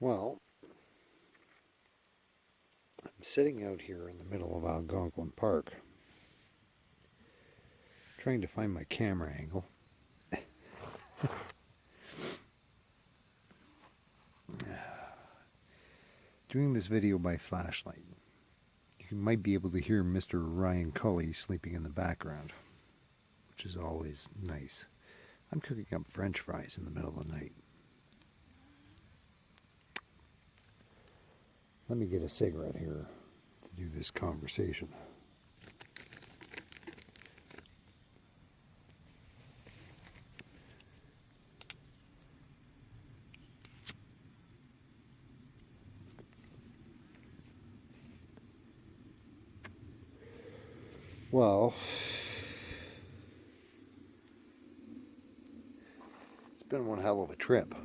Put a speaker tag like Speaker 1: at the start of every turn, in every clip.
Speaker 1: Well, I'm sitting out here in the middle of Algonquin Park, trying to find my camera angle. Doing this video by flashlight. You might be able to hear Mr. Ryan Cully sleeping in the background, which is always nice. I'm cooking up French fries in the middle of the night. Let me get a cigarette here to do this conversation. Well, it's been one hell of a trip.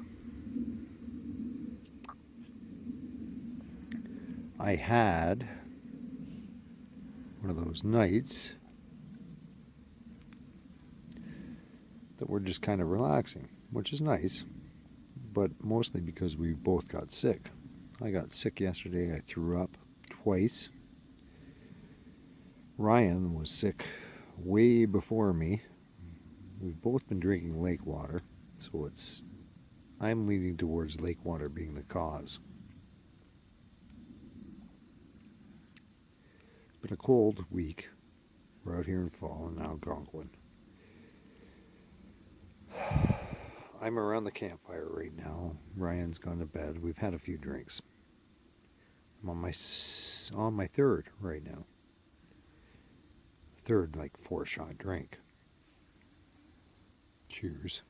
Speaker 1: I had one of those nights that were just kind of relaxing, which is nice, but mostly because we both got sick. I got sick yesterday. I threw up twice. Ryan was sick way before me. We've both been drinking lake water, so I'm leaning towards lake water being the cause. It's been a cold week. We're out here in fall in Algonquin. I'm around the campfire right now. Ryan's gone to bed. We've had a few drinks. I'm on my third right now. Third, like 4-shot drink. Cheers.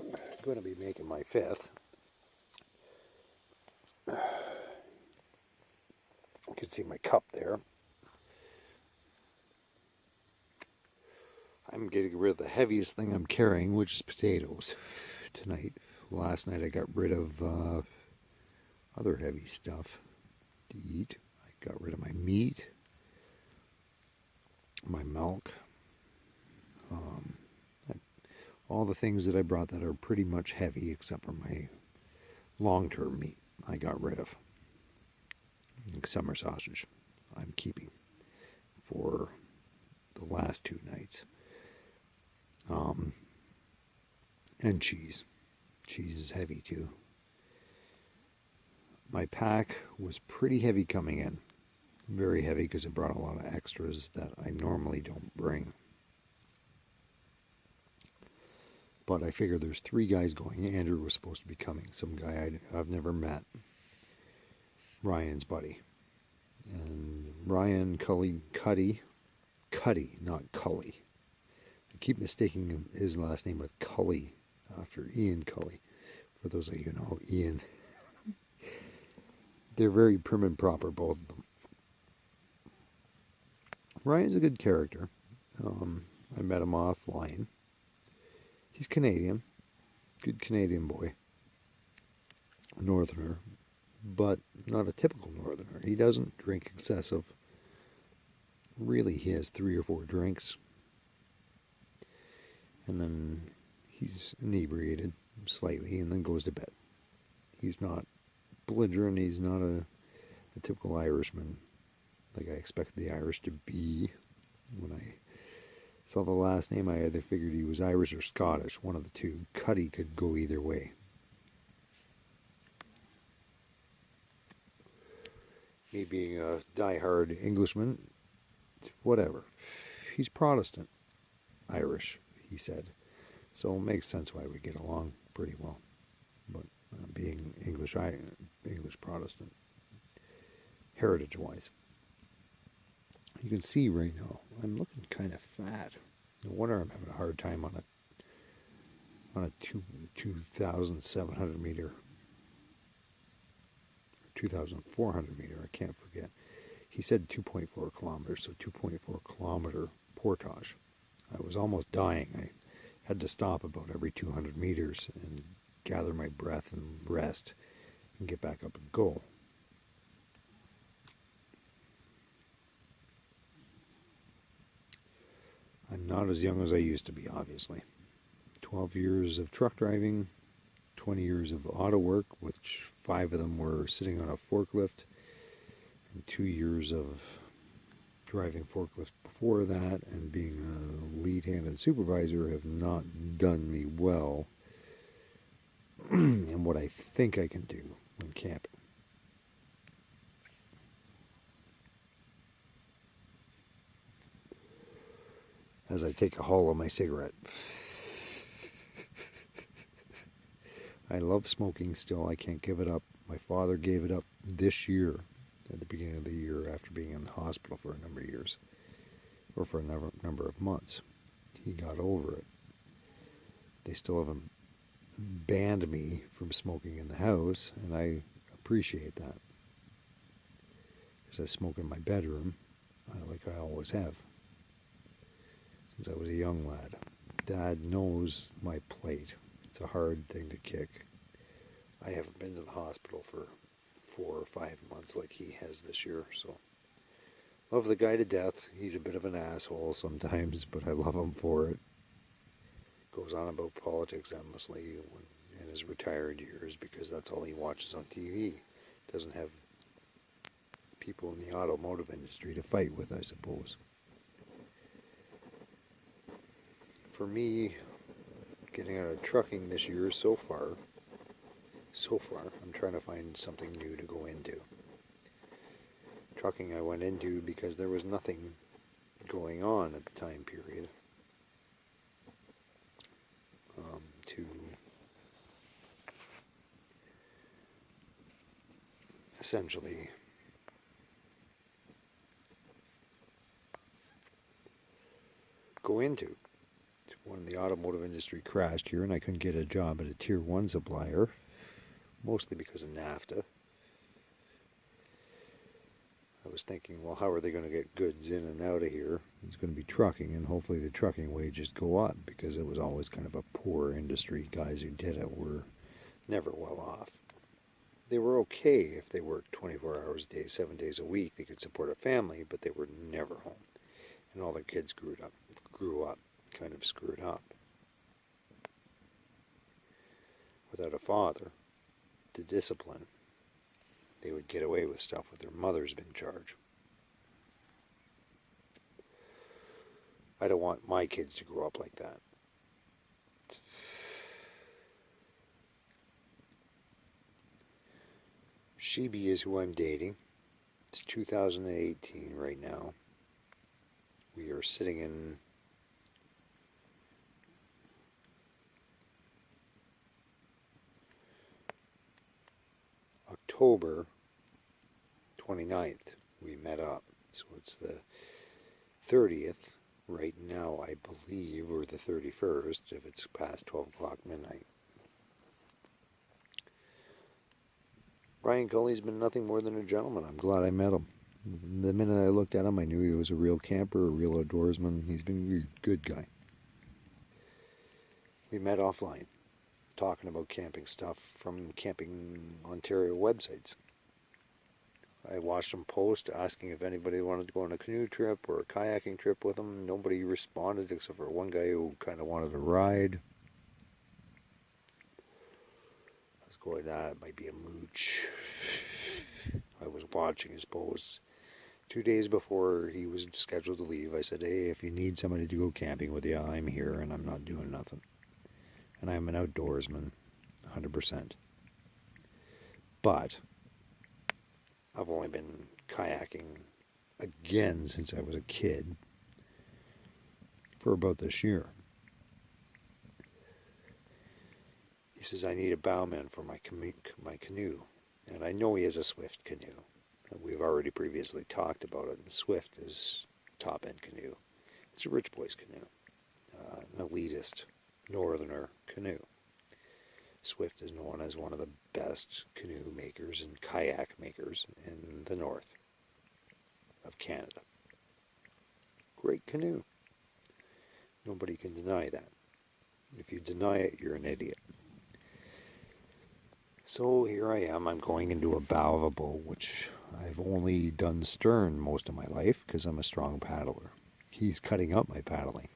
Speaker 1: I'm going to be making my fifth. You can see my cup there. I'm getting rid of the heaviest thing I'm carrying, which is potatoes. Tonight. Last night I got rid of other heavy stuff to eat. I got rid of my meat, my milk, all the things that I brought that are pretty much heavy except for my long-term meat I got rid of. Like summer sausage I'm keeping for the last 2 nights. And cheese. Cheese is heavy too. My pack was pretty heavy coming in. Very heavy because it brought a lot of extras that I normally don't bring. But I figured there's 3 guys going. Andrew was supposed to be coming. Some guy I've never met. Ryan's buddy. And Ryan Cuddy, not Cully. I keep mistaking his last name with Cully after Ian Cully. For those of you who know Ian, they're very prim and proper, both of them. Ryan's a good character. I met him offline. He's Canadian, good Canadian boy, a northerner, but not a typical northerner. He doesn't drink excessive. Really, he has 3 or 4 drinks. And then he's inebriated slightly and then goes to bed. He's not belligerent. He's not a typical Irishman like I expected the Irish to be. When I saw the last name, I either figured he was Irish or Scottish, one of the two. Cuddy could go either way. Me being a die-hard Englishman, whatever. He's Protestant Irish, he said. So it makes sense why we get along pretty well. But being English Protestant, heritage-wise. You can see right now, I'm looking kind of fat. No wonder I'm having a hard time on a 2,700 meter, 2,400 meter, I can't forget. He said 2.4 kilometers, so 2.4 kilometer portage. I was almost dying. I had to stop about every 200 meters and gather my breath and rest and get back up and go. Not as young as I used to be, obviously. 12 years of truck driving, 20 years of auto work, which 5 of them were sitting on a forklift, and 2 years of driving forklift before that and being a lead-handed supervisor have not done me well in what I think I can do when camping. As I take a haul of my cigarette. I love smoking still. I can't give it up. My father gave it up this year, at the beginning of the year, after being in the hospital for a number of years, or for a number of months. He got over it. They still haven't banned me from smoking in the house, and I appreciate that. Because I smoke in my bedroom, like I always have, since I was a young lad. Dad knows my plate. It's a hard thing to kick. I haven't been to the hospital for 4 or 5 months like he has this year, so love the guy to death. He's a bit of an asshole sometimes, but I love him for it. Goes on about politics endlessly in his retired years because that's all he watches on TV. Doesn't have people in the automotive industry to fight with, I suppose. For me, getting out of trucking this year so far, I'm trying to find something new to go into. Trucking I went into because there was nothing going on at the time period to essentially go into. When the automotive industry crashed here and I couldn't get a job at a Tier 1 supplier, mostly because of NAFTA. I was thinking, well, how are they going to get goods in and out of here? It's going to be trucking, and hopefully the trucking wages go up, because it was always kind of a poor industry. Guys who did it were never well off. They were okay if they worked 24 hours a day, 7 days a week. They could support a family, but they were never home. And all their kids grew up kind of screwed up. Without a father to discipline, they would get away with stuff with their mothers in charge. I don't want my kids to grow up like that. Sheeby is who I'm dating. It's 2018 right now. We are sitting in October 29th. We met up. So it's the 30th right now, I believe, or the 31st if it's past 12 o'clock midnight. Brian Cully's been nothing more than a gentleman. I'm glad I met him. The minute I looked at him, I knew he was a real camper, a real outdoorsman. He's been a good guy. We met offline, talking about camping stuff from Camping Ontario websites. I watched him post asking if anybody wanted to go on a canoe trip or a kayaking trip with him. Nobody responded except for one guy who kind of wanted to ride. I was going, it might be a mooch. I was watching his posts. 2 days before he was scheduled to leave, I said, hey, if you need somebody to go camping with you, I'm here and I'm not doing nothing. And I'm an outdoorsman, 100%. But I've only been kayaking again since I was a kid for about this year. He says, I need a bowman for my canoe. And I know he has a Swift canoe. We've already previously talked about it. And Swift is top-end canoe. It's a rich boy's canoe. An elitist northerner canoe. Swift is known as one of the best canoe makers and kayak makers in the north of Canada. Great canoe. Nobody can deny that. If you deny it, you're an idiot. So here I am. I'm going into a bow of a boat, which I've only done stern most of my life because I'm a strong paddler. He's cutting up my paddling.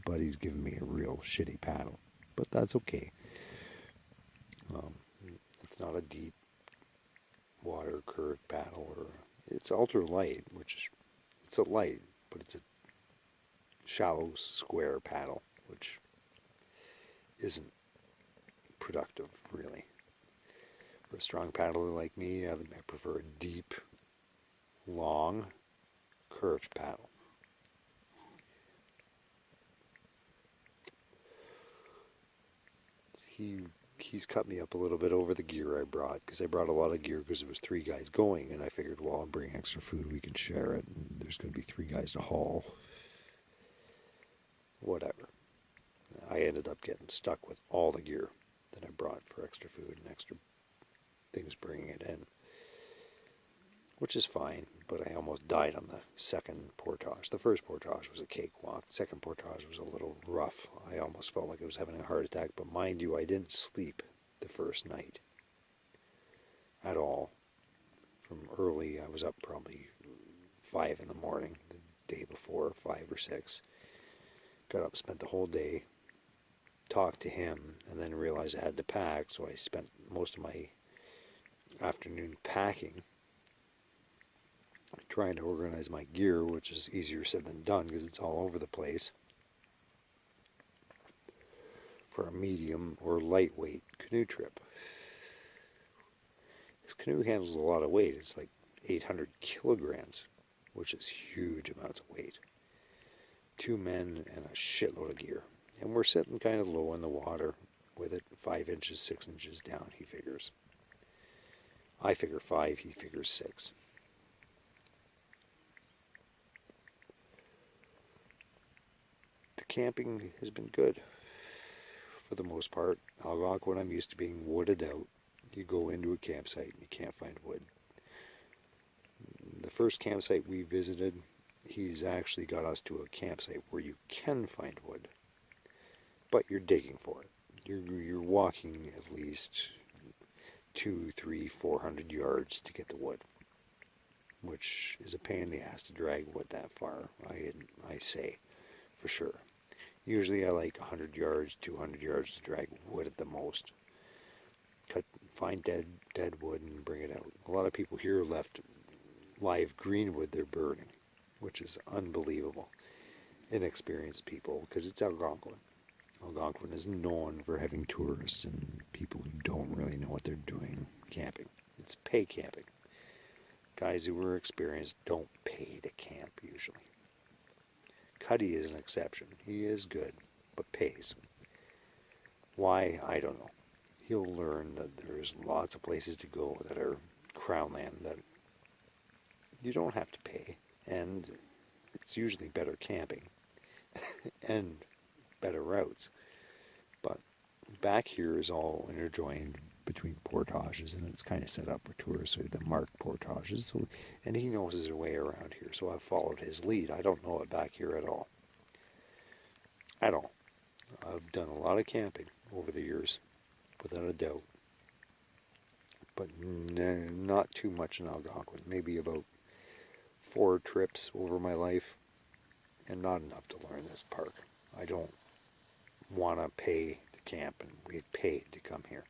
Speaker 1: but he's giving me a real shitty paddle. But that's okay. Um, it's not a deep water curved paddle, or it's ultra light, which is it's a light, but it's a shallow square paddle, which isn't productive really. For a strong paddler like me, I prefer a deep, long, curved paddle. He's cut me up a little bit over the gear I brought, because I brought a lot of gear because there was 3 guys going, and I figured, well, I'll bring extra food, we can share it, and there's going to be 3 guys to haul. Whatever. I ended up getting stuck with all the gear that I brought for extra food and extra things bringing it in, which is fine, but I almost died on the second portage. The first portage was a cakewalk. The second portage was a little rough. I almost felt like I was having a heart attack, but mind you, I didn't sleep the first night at all. From early, I was up probably 5 in the morning, the day before, 5 or 6. Got up, spent the whole day, talked to him, and then realized I had to pack, so I spent most of my afternoon packing, trying to organize my gear, which is easier said than done because it's all over the place, for a medium or lightweight canoe trip. This canoe handles a lot of weight. It's like 800 kilograms, which is huge amounts of weight. 2 men and a shitload of gear. And we're sitting kind of low in the water with it, 5 inches, 6 inches down, he figures. I figure 5, he figures 6. The camping has been good for the most part. Algonquin, I'm used to being wooded out. You go into a campsite and you can't find wood. The first campsite we visited, he's actually got us to a campsite where you can find wood, but you're digging for it. You're walking at least 200, 300, 400 yards to get the wood, which is a pain in the ass to drag wood that far, I say, for sure. Usually I like 100 yards, 200 yards to drag wood at the most. Find dead wood and bring it out. A lot of people here left live green wood they're burning, which is unbelievable. Inexperienced people, because it's Algonquin. Algonquin is known for having tourists and people who don't really know what they're doing camping. It's pay camping. Guys who are experienced don't pay to camp usually. Cuddy is an exception. He is good, but pays. Why? I don't know. He'll learn that there's lots of places to go that are crown land that you don't have to pay, and it's usually better camping and better routes. But back here is all interjoined between portages, and it's kind of set up for tourists, so the marked portages. So, and he knows his way around here, so I've followed his lead. I don't know it back here at all. At all. I've done a lot of camping over the years, without a doubt. But not too much in Algonquin. Maybe about 4 trips over my life, and not enough to learn this park. I don't want to pay to camp, and we've paid to come here.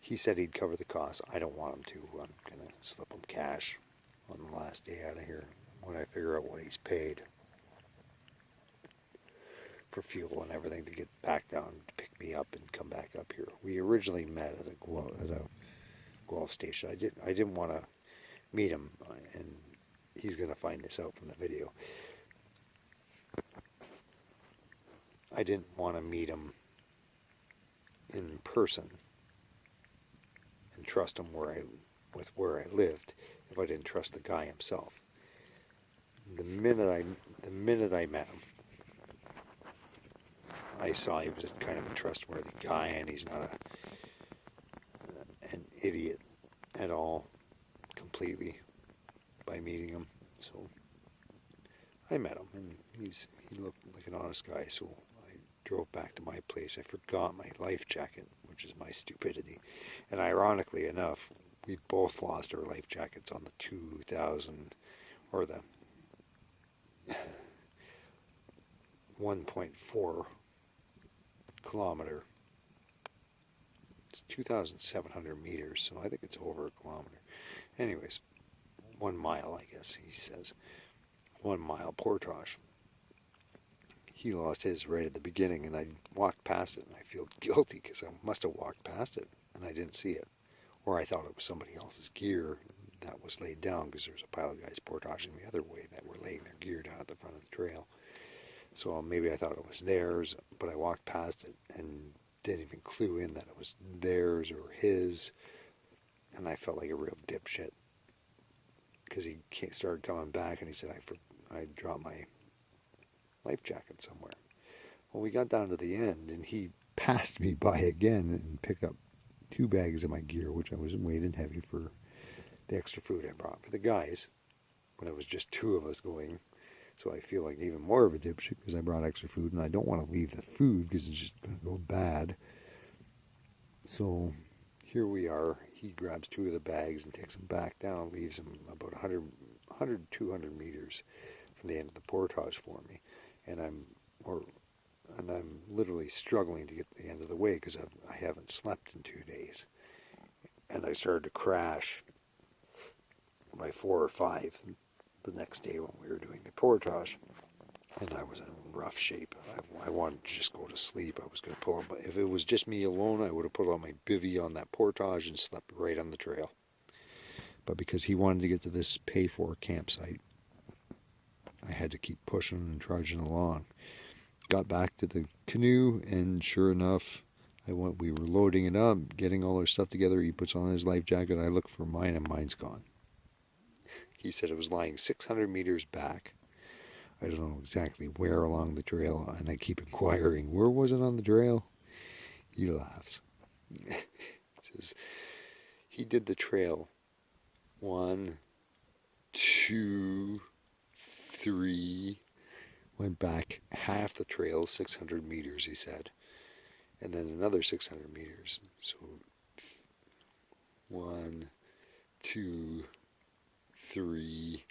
Speaker 1: He said he'd cover the cost. I don't want him to. I'm going to slip him cash on the last day out of here when I figure out what he's paid for fuel and everything to get back down to pick me up and come back up here. We originally met at a Guelph station. I didn't want to meet him, and he's going to find this out from the video. I didn't want to meet him in person and trust him with where I lived if I didn't trust the guy himself. The minute I met him, I saw he was kind of a trustworthy guy, and he's not an idiot at all, completely, by meeting him. So I met him, and he looked like an honest guy. So I drove back to my place. I forgot my life jacket, which is my stupidity. And ironically enough, we both lost our life jackets on the 2000, or the 1.4 kilometer. It's 2,700 meters, so I think it's over a kilometer. Anyways, 1 mile, I guess he says. 1 mile portage. He lost his right at the beginning, and I walked past it, and I feel guilty because I must have walked past it, and I didn't see it. Or I thought it was somebody else's gear that was laid down, because there's a pile of guys portaging the other way that were laying their gear down at the front of the trail. So maybe I thought it was theirs, but I walked past it and didn't even clue in that it was theirs or his, and I felt like a real dipshit because he started coming back and he said I dropped my life jacket somewhere. Well, we got down to the end and he passed me by again and picked up 2 bags of my gear, which I was weighted heavy for the extra food I brought for the guys when it was just 2 of us going. So I feel like even more of a dipshit because I brought extra food and I don't want to leave the food because it's just going to go bad. So here we are. He grabs 2 of the bags and takes them back down, leaves them about 200 meters from the end of the portage for me. And I'm literally struggling to get to the end of the way because I haven't slept in 2 days. And I started to crash by 4 or 5 the next day when we were doing the portage, and I was in rough shape. I wanted to just go to sleep. I was going to pull up, but if it was just me alone, I would have put on my bivvy on that portage and slept right on the trail. But because he wanted to get to this pay-for campsite, I had to keep pushing and trudging along. Got back to the canoe, and sure enough, we were loading it up, getting all our stuff together. He puts on his life jacket. I look for mine, and mine's gone. He said it was lying 600 meters back. I don't know exactly where along the trail, and I keep inquiring, where was it on the trail? He laughs. He says he did the trail 1, 2, 3, went back half the trail, 600 meters, he said, and then another 600 meters. So 1, 2, 3,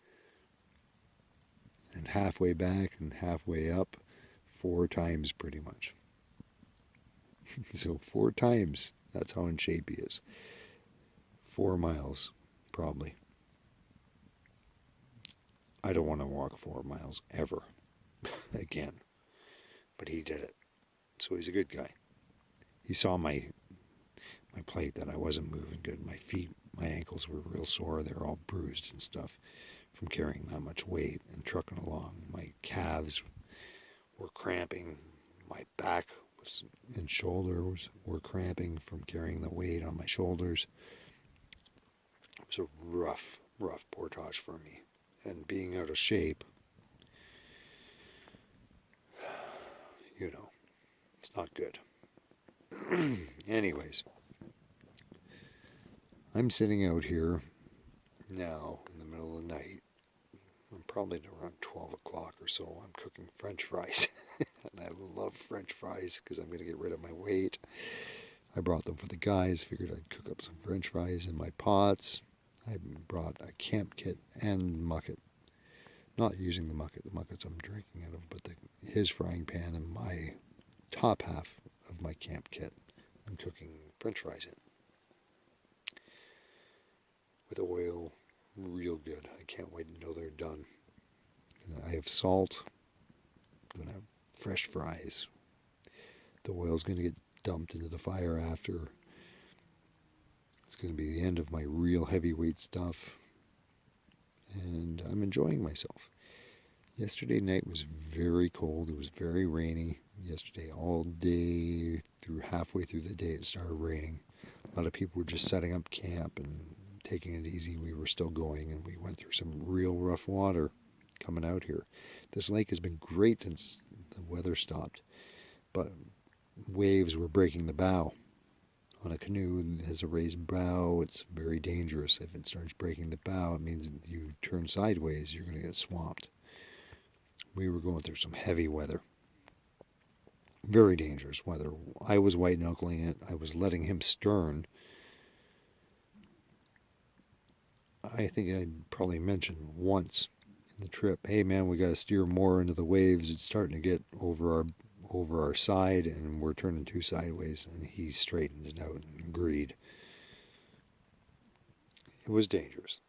Speaker 1: and halfway back and halfway up, 4 times pretty much. So 4 times, that's how in shape he is. 4 miles, probably. I don't want to walk 4 miles ever again, but he did it. So he's a good guy. He saw my plate that I wasn't moving good. My feet, my ankles were real sore. They were all bruised and stuff from carrying that much weight and trucking along. My calves were cramping. My back and shoulders were cramping from carrying the weight on my shoulders. It was a rough portage for me. And being out of shape, it's not good. Anyways, I'm sitting out here now in the middle of the night. I'm probably around 12 o'clock or so. I'm cooking French fries. And I love French fries because I'm going to get rid of my weight. I brought them for the guys. Figured I'd cook up some French fries in my pots. I brought a camp kit and mucket. Not using the mucket. The muckets I'm drinking out of, but his frying pan and my top half of my camp kit. I'm cooking French fries in. With oil, real good. I can't wait until they're done. I have salt. I'm going to have fresh fries. The oil's going to get dumped into the fire after. It's going to be the end of my real heavyweight stuff. And I'm enjoying myself. Yesterday night was very cold. It was very rainy. Yesterday all day, halfway through the day, it started raining. A lot of people were just setting up camp and taking it easy. We were still going, and we went through some real rough water coming out here. This lake has been great since the weather stopped, but waves were breaking the bow. On a canoe that has a raised bow, it's very dangerous. If it starts breaking the bow, it means you turn sideways, you're going to get swamped. We were going through some heavy weather. Very dangerous weather. I was white-knuckling it. I was letting him stern. I think I probably mentioned once in the trip, hey man, we got to steer more into the waves. It's starting to get over our side, and we're turning too sideways. And he straightened it out and agreed. It was dangerous.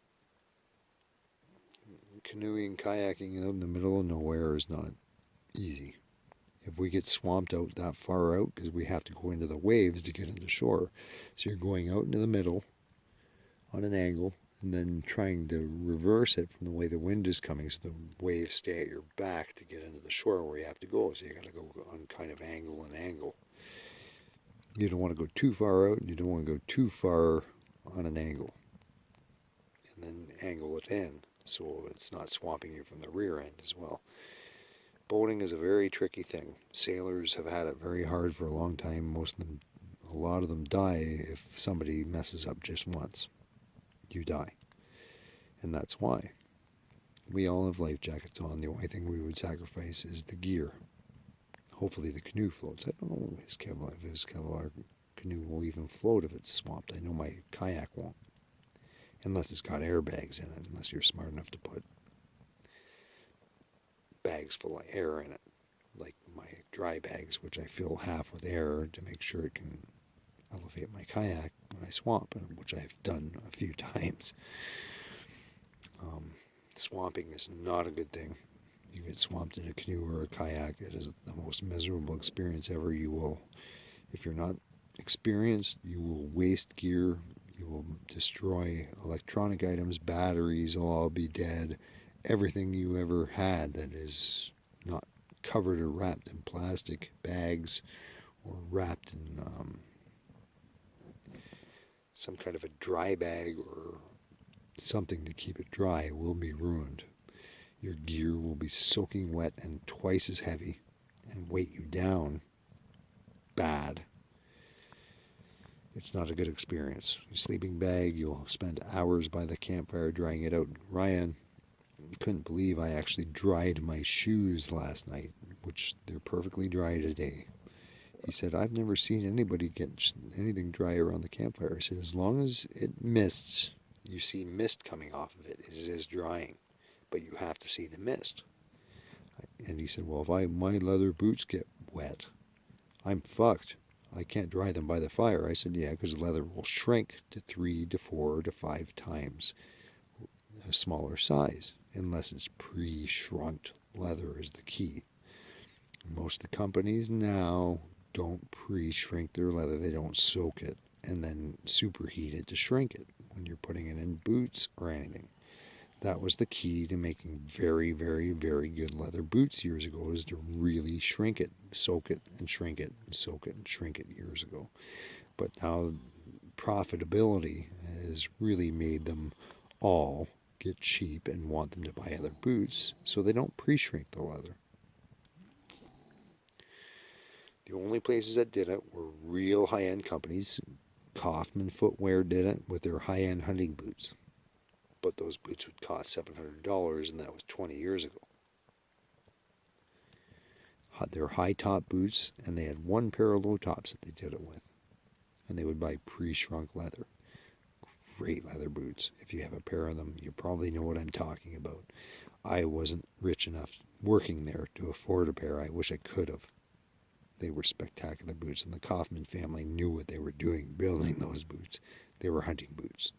Speaker 1: Canoeing, kayaking out in the middle of nowhere is not easy. If we get swamped out that far out, because we have to go into the waves to get into shore, so you're going out into the middle on an angle, and then trying to reverse it from the way the wind is coming, so the waves stay at your back to get into the shore where you have to go. So you got to go on kind of angle and angle. You don't want to go too far out, and you don't want to go too far on an angle, and then angle it in so it's not swamping you from the rear end as well. Boating is a very tricky thing. Sailors have had it very hard for a long time. A lot of them die if somebody messes up just once. You die. And that's why. We all have life jackets on. The only thing we would sacrifice is the gear. Hopefully the canoe floats. I don't know if his Kevlar canoe will even float if it's swamped. I know my kayak won't. Unless it's got airbags in it. Unless you're smart enough to put bags full of air in it. Like my dry bags, which I fill half with air to make sure it can elevate my kayak when I swamp, which I've done a few times. Swamping is not a good thing. You get swamped in a canoe or a kayak, it is the most miserable experience ever. You will, if you're not experienced, you will waste gear, you will destroy electronic items, batteries will all be dead. Everything you ever had that is not covered or wrapped in plastic bags or wrapped in some kind of a dry bag or something to keep it dry will be ruined. Your gear will be soaking wet and twice as heavy and weight you down bad. It's not a good experience. Your sleeping bag, you'll spend hours by the campfire drying it out. Ryan couldn't believe I actually dried my shoes last night, which they're perfectly dry today. He said, I've never seen anybody get anything dry around the campfire. I said, as long as it mists, you see mist coming off of it, it is drying, but you have to see the mist. And he said, well, if my leather boots get wet, I'm fucked. I can't dry them by the fire. I said, yeah, because leather will shrink to 3 to 4 to 5 times a smaller size, unless it's pre-shrunk leather is the key. Most of the companies now don't pre-shrink their leather. They don't soak it and then superheat it to shrink it when you're putting it in boots or anything. That was the key to making very, very, very good leather boots years ago, is to really shrink it, soak it and shrink it, and soak it and shrink it years ago. But now profitability has really made them all get cheap and want them to buy other boots, so they don't pre-shrink the leather. The only places that did it were real high-end companies. Kaufman Footwear did it with their high-end hunting boots. But those boots would cost $700, and that was 20 years ago. They're high-top boots, and they had one pair of low tops that they did it with. And they would buy pre-shrunk leather. Great leather boots. If you have a pair of them, you probably know what I'm talking about. I wasn't rich enough working there to afford a pair. I wish I could have. They were spectacular boots, and the Kaufman family knew what they were doing building those boots. They were hunting boots.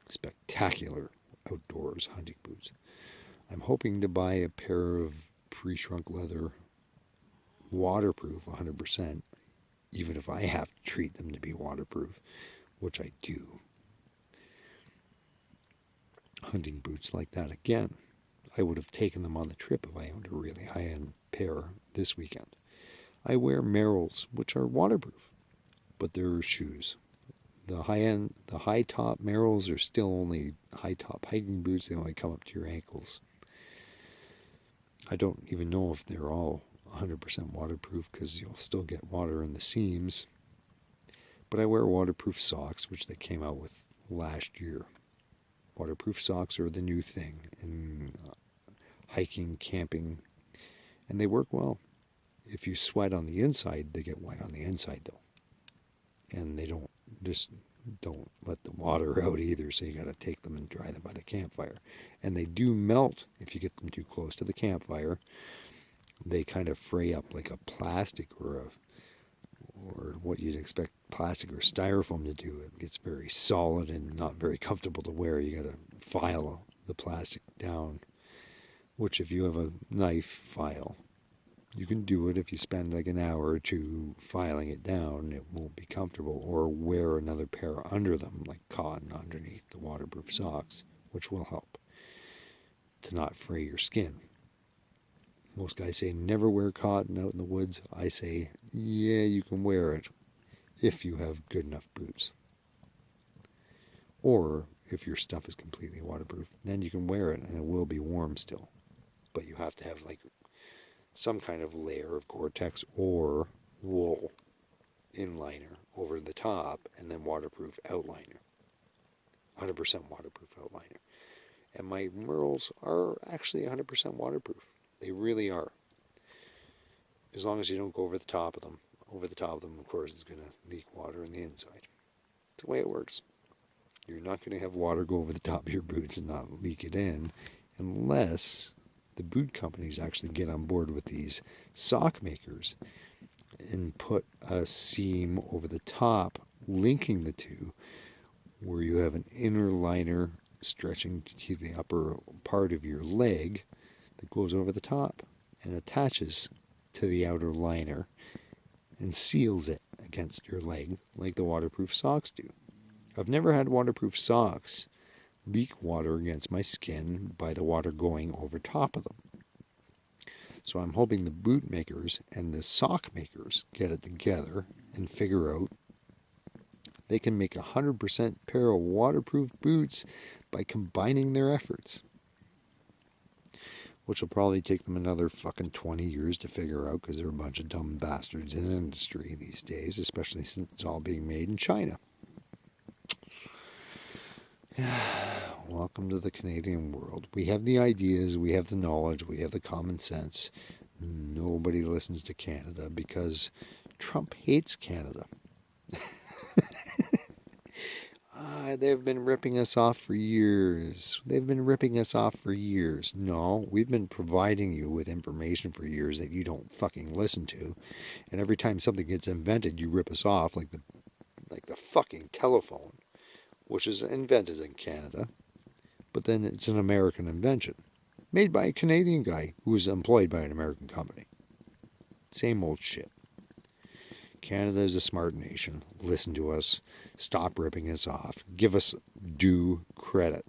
Speaker 1: Spectacular outdoors hunting boots. I'm hoping to buy a pair of pre-shrunk leather, waterproof 100%, even if I have to treat them to be waterproof, which I do. Hunting boots like that again. I would have taken them on the trip if I owned a really high-end pair this weekend. I wear Merrells, which are waterproof, but they're shoes. The high-top Merrells are still only high-top hiking boots. They only come up to your ankles. I don't even know if they're all 100% waterproof, because you'll still get water in the seams. But I wear waterproof socks, which they came out with last year. Waterproof socks are the new thing in hiking, camping, and they work well. If you sweat on the inside, they get wet on the inside, though. And they don't just don't let the water out either, so you got to take them and dry them by the campfire. And they do melt if you get them too close to the campfire. They kind of fray up like a plastic or what you'd expect plastic or styrofoam to do. It gets very solid and not very comfortable to wear. You got to file the plastic down, which if you have a knife file, you can do it. If you spend like an hour or two filing it down, it won't be comfortable. Or wear another pair under them, like cotton underneath the waterproof socks, which will help to not fray your skin. Most guys say never wear cotton out in the woods. I say, yeah, you can wear it if you have good enough boots. Or if your stuff is completely waterproof, then you can wear it and it will be warm still. But you have to have like some kind of layer of Gore-Tex or wool inliner over the top, and then waterproof outliner. 100% waterproof outliner. And my Merles are actually 100% waterproof. They really are. As long as you don't go over the top of them. Over the top of them, of course, is going to leak water in the inside. It's the way it works. You're not going to have water go over the top of your boots and not leak it in unless the boot companies actually get on board with these sock makers and put a seam over the top linking the two, where you have an inner liner stretching to the upper part of your leg that goes over the top and attaches to the outer liner and seals it against your leg like the waterproof socks do. I've never had waterproof socks leak water against my skin by the water going over top of them. So I'm hoping the boot makers and the sock makers get it together and figure out they can make 100% pair of waterproof boots by combining their efforts. Which will probably take them another fucking 20 years to figure out, because they're a bunch of dumb bastards in the industry these days, especially since it's all being made in China. Welcome to the Canadian world. We have the ideas, we have the knowledge, we have the common sense. Nobody listens to Canada because Trump hates Canada. They've been ripping us off for years. They've been ripping us off for years. No, we've been providing you with information for years that you don't fucking listen to. And every time something gets invented, you rip us off, like the fucking telephone, which is invented in Canada, but then it's an American invention, made by a Canadian guy who was employed by an American company. Same old shit. Canada is a smart nation. Listen to us. Stop ripping us off. Give us due credit.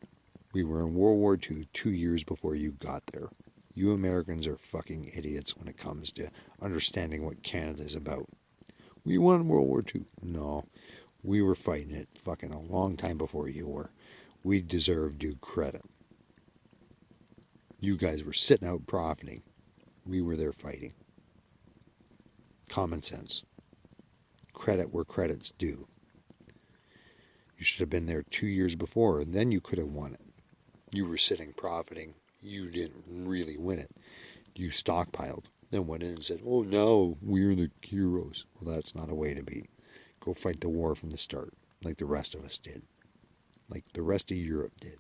Speaker 1: We were in World War II 2 years before you got there. You Americans are fucking idiots when it comes to understanding what Canada is about. We won World War II. No, we were fighting it fucking a long time before you were. We deserve due credit. You guys were sitting out profiting. We were there fighting. Common sense. Credit where credit's due. You should have been there 2 years before, and then you could have won it. You were sitting profiting. You didn't really win it. You stockpiled, then went in and said, oh no, we're the heroes. Well, that's not a way to be. Go fight the war from the start, like the rest of us did. Like the rest of Europe did.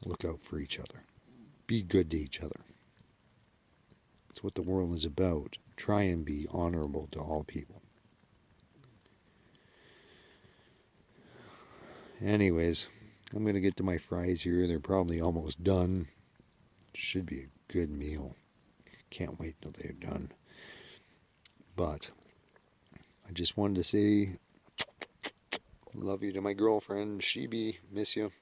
Speaker 1: Look out for each other. Be good to each other. That's what the world is about. Try and be honorable to all people. Anyways, I'm going to get to my fries here. They're probably almost done. Should be a good meal. Can't wait till they're done. But I just wanted to say love you to my girlfriend, Sheeby. Miss you.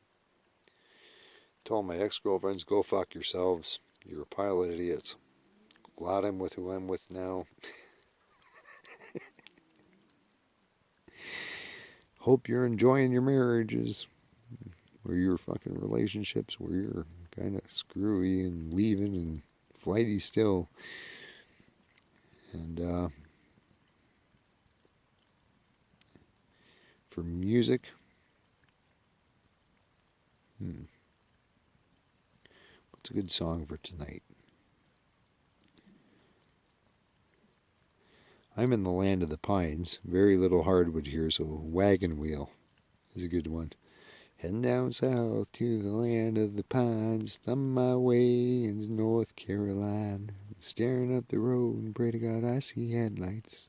Speaker 1: To all my ex-girlfriends, go fuck yourselves. You're a pile of idiots. Glad I'm with who I'm with now. Hope you're enjoying your marriages, or your fucking relationships where you're kind of screwy and leaving and flighty still. And for music, what's a good song for tonight? I'm in the land of the pines. Very little hardwood here, so wagon wheel is a good one. Heading down south to the land of the pines, thumb my way into North Carolina, staring up the road and pray to God I see headlights.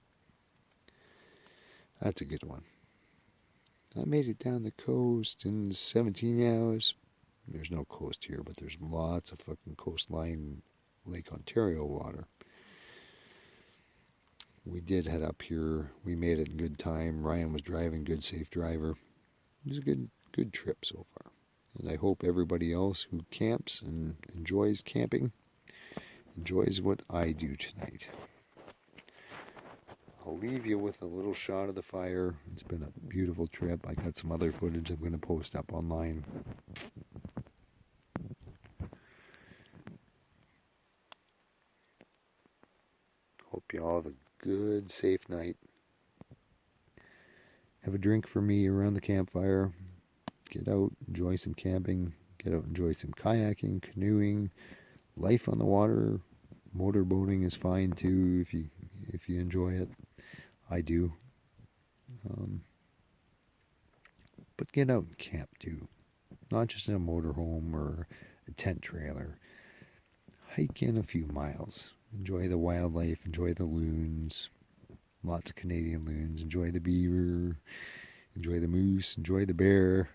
Speaker 1: That's a good one. I made it down the coast in 17 hours. There's no coast here, but there's lots of fucking coastline Lake Ontario water. We did head up here. We made it in good time. Ryan was driving, good, safe driver. It was a good trip so far. And I hope everybody else who camps and enjoys camping enjoys what I do tonight. I'll leave you with a little shot of the fire. It's been a beautiful trip. I got some other footage I'm going to post up online. Hope you all have a good, safe night. Have a drink for me around the campfire. Get out, enjoy some camping. Get out, enjoy some kayaking, canoeing, life on the water. Motorboating is fine too if you enjoy it. I do. But get out and camp too. Not just in a motorhome or a tent trailer. Hike in a few miles. Enjoy the wildlife, enjoy the loons. Lots of Canadian loons. Enjoy the beaver. Enjoy the moose. Enjoy the bear.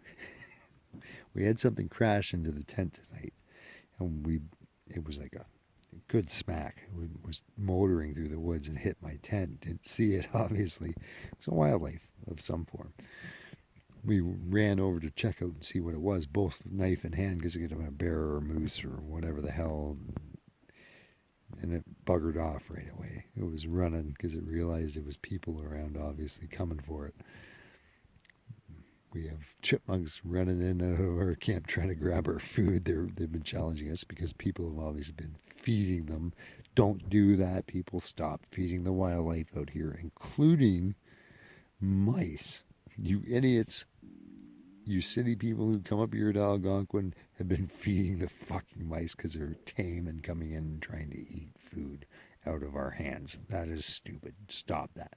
Speaker 1: We had something crash into the tent tonight. And it was like a good smack. It was motoring through the woods and hit my tent. Didn't see it, obviously. It was a wildlife of some form. We ran over to check out and see what it was, both knife in hand, because it could have been a bear or a moose or whatever the hell. And it buggered off right away. It was running because it realized it was people around, obviously, coming for it. We have chipmunks running in out of our camp trying to grab our food. They've been challenging us because people have obviously been feeding them. Don't do that, people. Stop feeding the wildlife out here, including mice. You idiots. You city people who come up here to Algonquin have been feeding the fucking mice because they're tame and coming in and trying to eat food out of our hands. That is stupid. Stop that.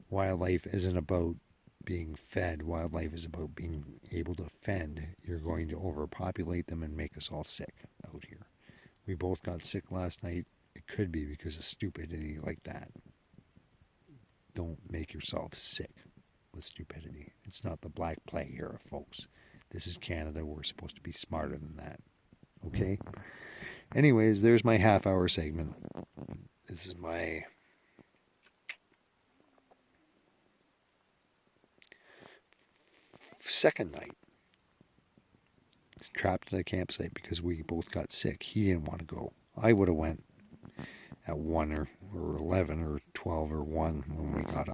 Speaker 1: Wildlife isn't about being fed. Wildlife is about being able to fend. You're going to overpopulate them and make us all sick out here. We both got sick last night. It could be because of stupidity like that. Don't make yourself sick with stupidity. It's not the Black Plague era, folks. This is Canada. We're supposed to be smarter than that. Okay? Anyways, there's my half-hour segment. This is my second night. He's trapped at a campsite because we both got sick. He didn't want to go. I would have went at 1 or 11 or 12 or 1 when we got